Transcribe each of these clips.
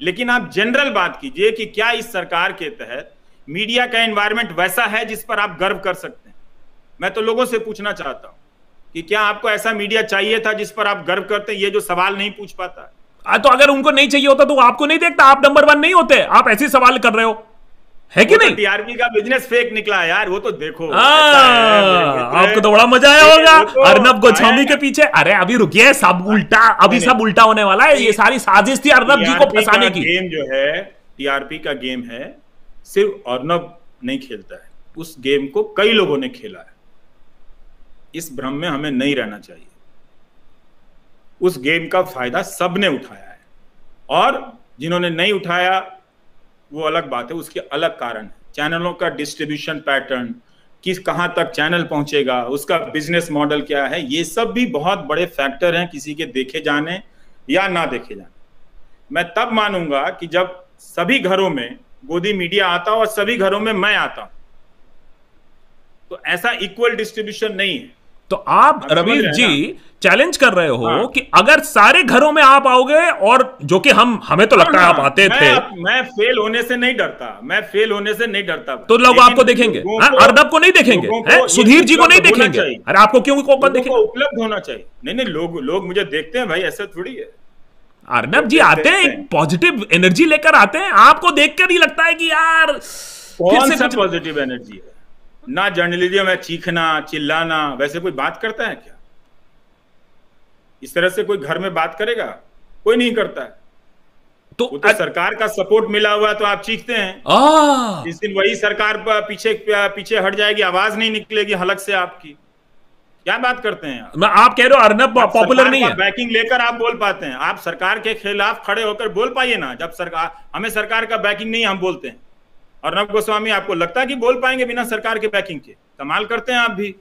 लेकिन आप जनरल बात कीजिए कि क्या इस सरकार के तहत मीडिया का एनवायरनमेंट वैसा है जिस पर आप गर्व कर सकते हैं? मैं तो लोगों से पूछना चाहता हूं कि क्या आपको ऐसा मीडिया चाहिए था जिस पर आप गर्व करते हैं? ये जो सवाल नहीं पूछ पाता तो अगर उनको नहीं चाहिए होता तो आपको नहीं देखता, आप नंबर 1 नहीं होते, आप ऐसे सवाल कर रहे हो, है कि नहीं? टीआरपी का बिजनेस फेक निकला यार, वो तो देखो। आपको तो बड़ा मजा आया होगा अर्नब गोस्वामी के पीछे। अरे अभी रुकिए, सब उल्टा, अभी सब उल्टा होने वाला है। ये सारी साजिश थी अर्नब जी को फंसाने की। गेम जो है टीआरपी का गेम है, सिर्फ अर्नब नहीं खेलता है, उस गेम को कई लोगों ने खेला है। इस भ्रम में हमें नहीं रहना चाहिए। उस गेम का फायदा सबने उठाया है, और जिन्होंने नहीं उठाया वो अलग बात है, उसके अलग कारण है। चैनलों का डिस्ट्रीब्यूशन पैटर्न, किस कहां तक चैनल पहुंचेगा, उसका बिजनेस मॉडल क्या है, ये सब भी बहुत बड़े फैक्टर हैं किसी के देखे जाने या ना देखे जाने। मैं तब मानूंगा कि जब सभी घरों में गोदी मीडिया आता और सभी घरों में मैं आता हूं, तो ऐसा इक्वल डिस्ट्रीब्यूशन नहीं है। तो आप रवीश जी चैलेंज कर रहे हो कि अगर सारे घरों में आप आओगे, और जो कि हमें तो लगता है आप आते थे। मैं फेल होने से नहीं डरता, मैं फेल होने से नहीं डरता। तो लोग आपको देखेंगे, अर्नब को नहीं देखेंगे, सुधीर जी को नहीं देखेंगे। अरे आपको क्यों देखेंगे? उपलब्ध होना चाहिए। नहीं, लोग मुझे देखते हैं भाई, ऐसा थोड़ी है। अर्नब जी आते हैं, पॉजिटिव एनर्जी लेकर आते हैं, आपको देखकर ही लगता है कि यार कौन सा पॉजिटिव एनर्जी है? ना जर्नलिज्म है चीखना चिल्लाना, वैसे कोई बात करता है क्या? इस तरह से कोई घर में बात करेगा? कोई नहीं करता है। तो सरकार का सपोर्ट मिला हुआ तो आप चीखते हैं। इस दिन वही सरकार पीछे हट जाएगी, आवाज नहीं निकलेगी हलक से आपकी। क्या बात करते हैं आप कह रहे हो अर्नब पॉपुलर नहीं है? बैकिंग लेकर आप बोल पाते हैं। आप सरकार के खिलाफ खड़े होकर बोल पाइए ना। जब हमें सरकार का बैकिंग नहीं, हम बोलते हैं। अर्नब गोस्वामी, आपको लगता है कि बोल पाएंगे बिना सरकार के बैकिंग के? कमाल करते हैं आप भी।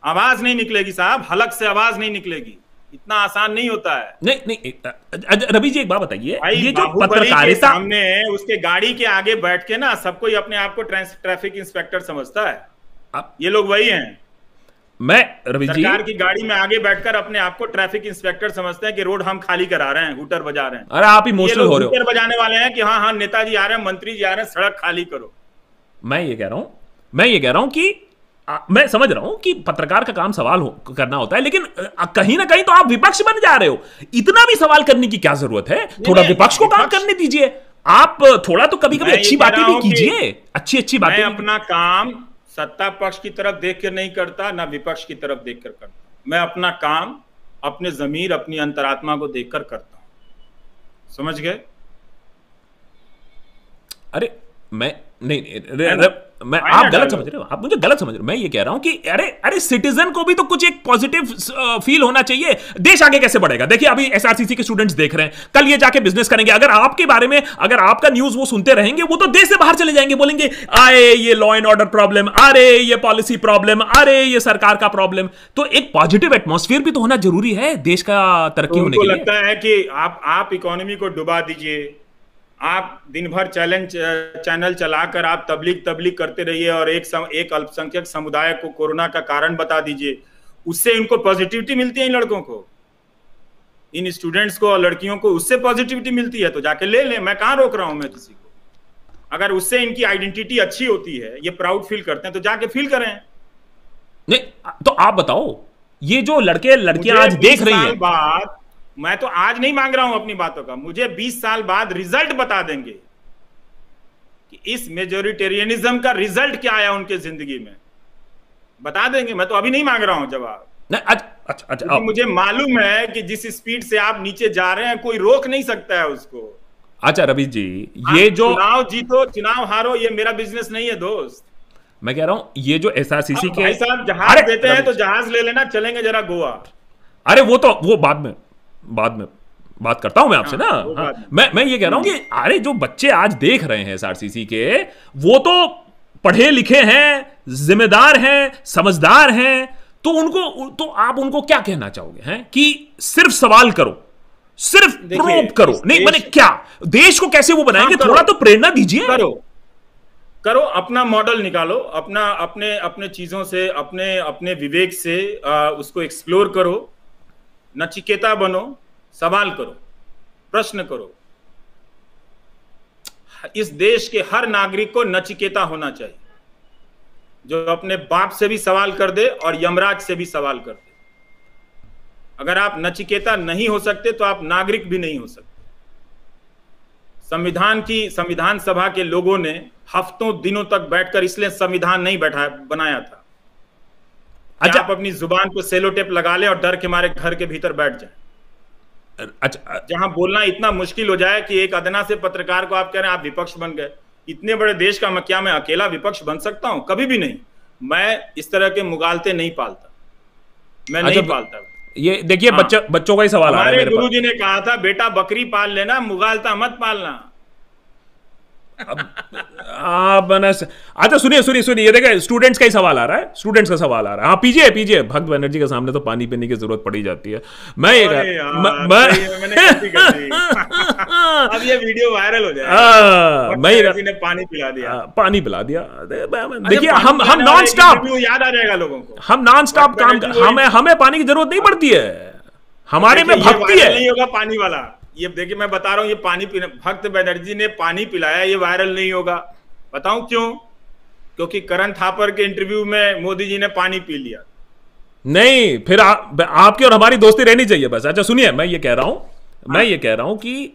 आवाज नहीं निकलेगी साहब, हलक से आवाज नहीं निकलेगी। इतना आसान नहीं होता है। नहीं रवि जी एक बात बताइए, ये जो पत्रकारिता सामने है, उसके गाड़ी के आगे बैठ के ना सबको अपने आप को ट्रैफिक इंस्पेक्टर समझता है। ये लोग वही हैं। रवि जी सरकार की गाड़ी में आगे बैठकर अपने आप को ट्रैफिक इंस्पेक्टर समझते हैं कि रोड हम खाली करा रहे हैं, हूटर बजा रहे हैं। अरे आप इमोशनल हो रहे हो। हूटर बजाने वाले हैं कि हाँ नेताजी आ रहे हैं, मंत्री जी आ रहे हैं, सड़क खाली करो। मैं ये कह रहा हूं कि मैं समझ रहा हूं कि पत्रकार का काम सवाल करना होता है, लेकिन कहीं ना कहीं तो आप विपक्ष बन जा रहे हो। इतना भी सवाल करने की क्या जरूरत है? थोड़ा विपक्ष को काम करने दीजिए। आप थोड़ा तो कभी कभी अच्छी बातें भी कीजिए, अच्छी बातें। मैं अपना काम सत्ता पक्ष की तरफ देख कर नहीं करता, ना विपक्ष की तरफ देख कर करता। मैं अपना काम अपने जमीर, अपनी अंतरात्मा को देखकर करता हूं। समझ गए? अरे आप गलत समझ रहे हो, आप मुझे गलत समझ रहे हो। मैं ये कह रहा हूं कि अरे सिटीजन को भी तो कुछ एक पॉजिटिव फील होना चाहिए। देश आगे कैसे बढ़ेगा? देखिए अभी एसआरसीसी के स्टूडेंट्स देख रहे हैं, कल ये जाके बिजनेस करेंगे। अगर आपके बारे में, अगर आपका न्यूज वो सुनते रहेंगे, वो तो देश से बाहर चले जाएंगे, बोलेंगे अरे ये लॉ एंड ऑर्डर प्रॉब्लम, अरे ये पॉलिसी प्रॉब्लम, अरे ये सरकार का प्रॉब्लम। तो एक पॉजिटिव एटमॉस्फेयर भी तो होना जरूरी है देश का तरक्की होने के लिए। लगता है कि आप इकोनॉमी को डुबा दीजिए, आप दिन भर चैनल चलाकर आप तबलीग करते रहिए और एक अल्पसंख्यक समुदाय को कोरोना का कारण बता दीजिए। उससे इनको पॉजिटिविटी मिलती है, इन लड़कों को, इन स्टूडेंट्स को और लड़कियों को उससे पॉजिटिविटी मिलती है तो जाके ले लें। मैं कहां रोक रहा हूं मैं किसी को? अगर उससे इनकी आइडेंटिटी अच्छी होती है, ये प्राउड फील करते हैं, तो जाके फील करें। नहीं तो आप बताओ, ये जो लड़के लड़कियां आज देख रही हैं, मैं तो आज नहीं मांग रहा हूं अपनी बातों का, मुझे 20 साल बाद रिजल्ट बता देंगे कि इस मेजोरिटेरियनिज्म का रिजल्ट क्या आया उनके जिंदगी में, बता देंगे। मैं तो अभी नहीं मांग रहा हूं जवाब। अच्छा, मुझे मालूम है कि जिस स्पीड से आप नीचे जा रहे हैं कोई रोक नहीं सकता है उसको। अच्छा रवि जी, ये जो चुनाव जीतो चुनाव हारो, ये मेरा बिजनेस नहीं है दोस्त। मैं कह रहा हूं ये जो एसआरसीसी के भाई साहब जहाज देते हैं तो जहाज ले लेना, चलेंगे जरा गोवा। अरे वो बाद में बात करता हूं मैं आपसे ना। मैं ये कह रहा हूं कि अरे जो बच्चे आज देख रहे हैं एसआरसीसी के, वो तो पढ़े लिखे हैं, जिम्मेदार हैं, समझदार हैं। तो आप उनको क्या कहना चाहोगे हैं कि सिर्फ सवाल करो, सिर्फ प्रोब करो? नहीं मैंने क्या, देश को कैसे वो बनाएंगे? थोड़ा तो प्रेरणा दीजिए। करो अपना मॉडल निकालो, अपने चीजों से, अपने विवेक से उसको एक्सप्लोर करो, नचिकेता बनो, सवाल करो, प्रश्न करो। इस देश के हर नागरिक को नचिकेता होना चाहिए, जो अपने बाप से भी सवाल कर दे और यमराज से भी सवाल कर दे। अगर आप नचिकेता नहीं हो सकते तो आप नागरिक भी नहीं हो सकते। संविधान सभा के लोगों ने हफ्तों दिनों तक बैठकर इसलिए संविधान नहीं बनाया था। अच्छा, आप अपनी जुबान को सेलो टेप लगा ले और डर के मारे घर के भीतर बैठ जाए। अच्छा, जहां बोलना इतना मुश्किल हो जाए कि एक अदना से पत्रकार को आप कह रहे हैं आप विपक्ष बन गए। इतने बड़े देश का क्या मैं अकेला विपक्ष बन सकता हूं? कभी भी नहीं। मैं इस तरह के मुगालते नहीं पालता, मैं नहीं पालता। ये देखिए, बच्चों का ही सवाल आ रहा है। हमारे गुरुजी ने कहा था बेटा बकरी पाल लेना, मुगालता मत पालना। अच्छा सुनिए, ये देखिए स्टूडेंट्स का ही सवाल आ रहा है, स्टूडेंट्स का सवाल आ रहा है। हाँ पीजिए, भक्त बनर्जी के सामने तो पानी पीने की जरूरत पड़ी जाती है। मैं ये अब ये वीडियो वायरल हो जाएगा। मैं पानी पिला दिया। देखिए हम नॉन स्टॉप, याद आ जाएगा लोगों को, हम नॉन स्टॉप काम, हमें पानी की जरूरत नहीं पड़ती है, हमारे में भक्ति है। नहीं होगा पानी वाला, ये देखिए मैं बता रहा हूं, ये पानी पीना, भक्त बनर्जी ने पानी पिलाया, ये वायरल नहीं होगा। बताऊं क्यों? क्योंकि करण थापर के इंटरव्यू में मोदी जी ने पानी पी लिया। नहीं, फिर आपकी और हमारी दोस्ती रहनी चाहिए बस। अच्छा सुनिए, मैं ये कह रहा हूं कि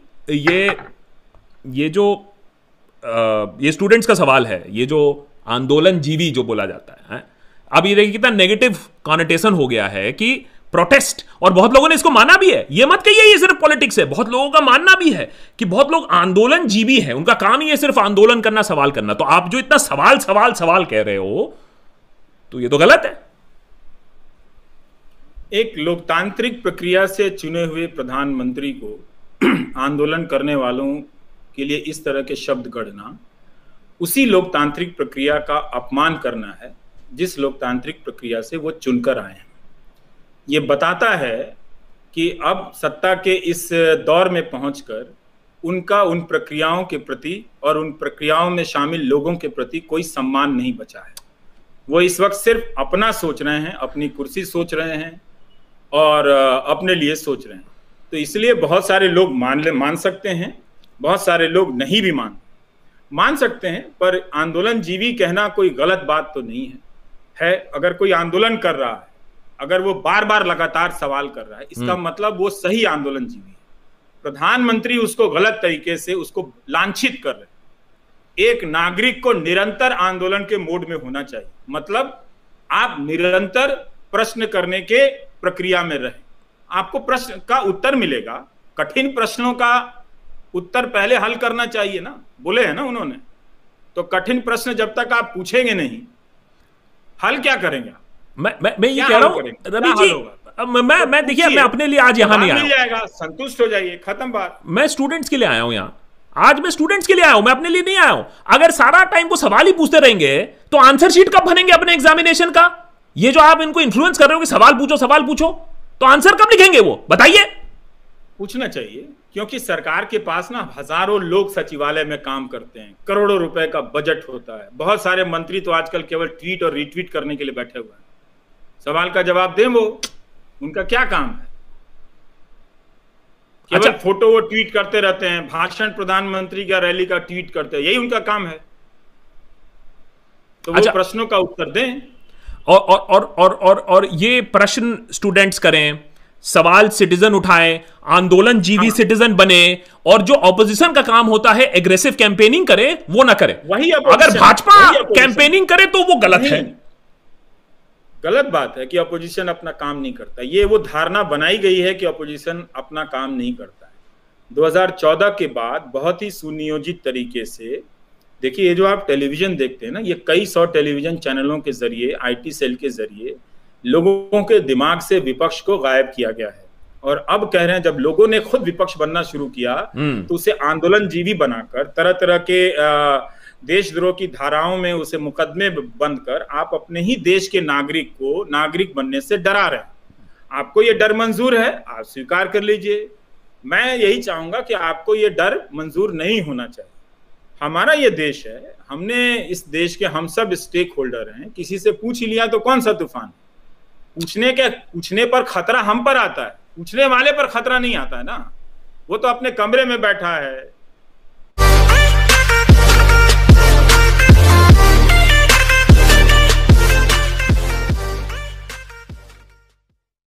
ये स्टूडेंट्स का सवाल है, ये जो आंदोलन जीवी जो बोला जाता है, अब ये देखिए कितना नेगेटिव कॉनोटेशन हो गया है कि प्रोटेस्ट, और बहुत लोगों ने इसको माना भी है। ये मत कहिए ये सिर्फ पॉलिटिक्स है, बहुत लोगों का मानना भी है कि बहुत लोग आंदोलन जीवी है, उनका काम ही है सिर्फ आंदोलन करना, सवाल करना। तो आप जो इतना सवाल कह रहे हो, तो ये तो गलत है। एक लोकतांत्रिक प्रक्रिया से चुने हुए प्रधानमंत्री को आंदोलन करने वालों के लिए इस तरह के शब्द गढ़ना उसी लोकतांत्रिक प्रक्रिया का अपमान करना है जिस लोकतांत्रिक प्रक्रिया से वो चुनकर आए हैं। ये बताता है कि अब सत्ता के इस दौर में पहुंचकर उनका उन प्रक्रियाओं के प्रति और उन प्रक्रियाओं में शामिल लोगों के प्रति कोई सम्मान नहीं बचा है। वो इस वक्त सिर्फ अपना सोच रहे हैं, अपनी कुर्सी सोच रहे हैं और अपने लिए सोच रहे हैं। तो इसलिए बहुत सारे लोग मान सकते हैं, बहुत सारे लोग नहीं भी मान सकते हैं, पर आंदोलन जीवी कहना कोई गलत बात तो नहीं है। अगर कोई आंदोलन कर रहा है, अगर वो बार बार लगातार सवाल कर रहा है, इसका मतलब वो सही आंदोलन जीवी है। प्रधानमंत्री उसको गलत तरीके से उसको लांछित कर रहे हैं। एक नागरिक को निरंतर आंदोलन के मोड में होना चाहिए, मतलब आप निरंतर प्रश्न करने के प्रक्रिया में रहें, आपको प्रश्न का उत्तर मिलेगा। कठिन प्रश्नों का उत्तर पहले हल करना चाहिए ना, बोले है ना उन्होंने। तो कठिन प्रश्न जब तक आप पूछेंगे नहीं, हल क्या करेंगे? मैं ये कह रहा हूं रवि जी, मैं देखिए, मैं अपने लिए आज यहां नहीं आया, जाएगा, संतुष्ट हो जाइए, खत्म बात। मैं स्टूडेंट्स के लिए आया हूं यहां, आज मैं स्टूडेंट्स के लिए आया हूं, मैं अपने लिए नहीं आया हूं। अगर सारा टाइम वो सवाल ही पूछते रहेंगे तो आंसर शीट कब बनेंगे अपने एग्जामिनेशन का? ये जो आप इनको इन्फ्लुएंस कर रहे हो कि सवाल पूछो, तो आंसर कब लिखेंगे वो बताइए? पूछना चाहिए, क्योंकि सरकार के पास ना हजारों लोग सचिवालय में काम करते हैं, करोड़ों रुपए का बजट होता है। बहुत सारे मंत्री तो आजकल केवल ट्वीट और रीट्वीट करने के लिए बैठे हुए हैं। सवाल का जवाब दें, वो उनका क्या काम है? केवल फोटो वो ट्वीट करते रहते हैं, भाषण प्रधानमंत्री का रैली का ट्वीट करते हैं, यही उनका काम है। तो वो प्रश्नों का उत्तर दें। और ये प्रश्न स्टूडेंट्स करें, सवाल सिटीजन उठाएं, आंदोलन जीवी सिटीजन बने, और जो ऑपोजिशन का काम होता है एग्रेसिव कैंपेनिंग करे, वो ना करे। वही अगर भाजपा कैंपेनिंग करे तो वो गलत है। गलत बात है कि अपोजिशन अपना काम नहीं करता। ये वो धारणा बनाई गई है कि अपोजिशन अपना काम नहीं करता है। 2014 के बाद बहुत ही सुनियोजित तरीके से, देखिए ये जो आप टेलीविजन देखते हैं ना, ये कई सौ टेलीविजन चैनलों के जरिए, आईटी सेल के जरिए लोगों के दिमाग से विपक्ष को गायब किया गया है। और अब कह रहे हैं, जब लोगों ने खुद विपक्ष बनना शुरू किया तो उसे आंदोलन जीवी बनाकर, तरह तरह के देशद्रोह की धाराओं में उसे मुकदमे बंद कर, आप अपने ही देश के नागरिक को नागरिक बनने से डरा रहे हैं। आपको ये डर मंजूर है, आप स्वीकार कर लीजिए। मैं यही चाहूंगा कि आपको ये डर मंजूर नहीं होना चाहिए। हमारा ये देश है, हमने इस देश के हम सब स्टेक होल्डर हैं। किसी से पूछ ही लिया तो कौन सा तूफान? पूछने पर खतरा हम पर आता है, पूछने वाले पर खतरा नहीं आता है ना। वो तो अपने कमरे में बैठा है,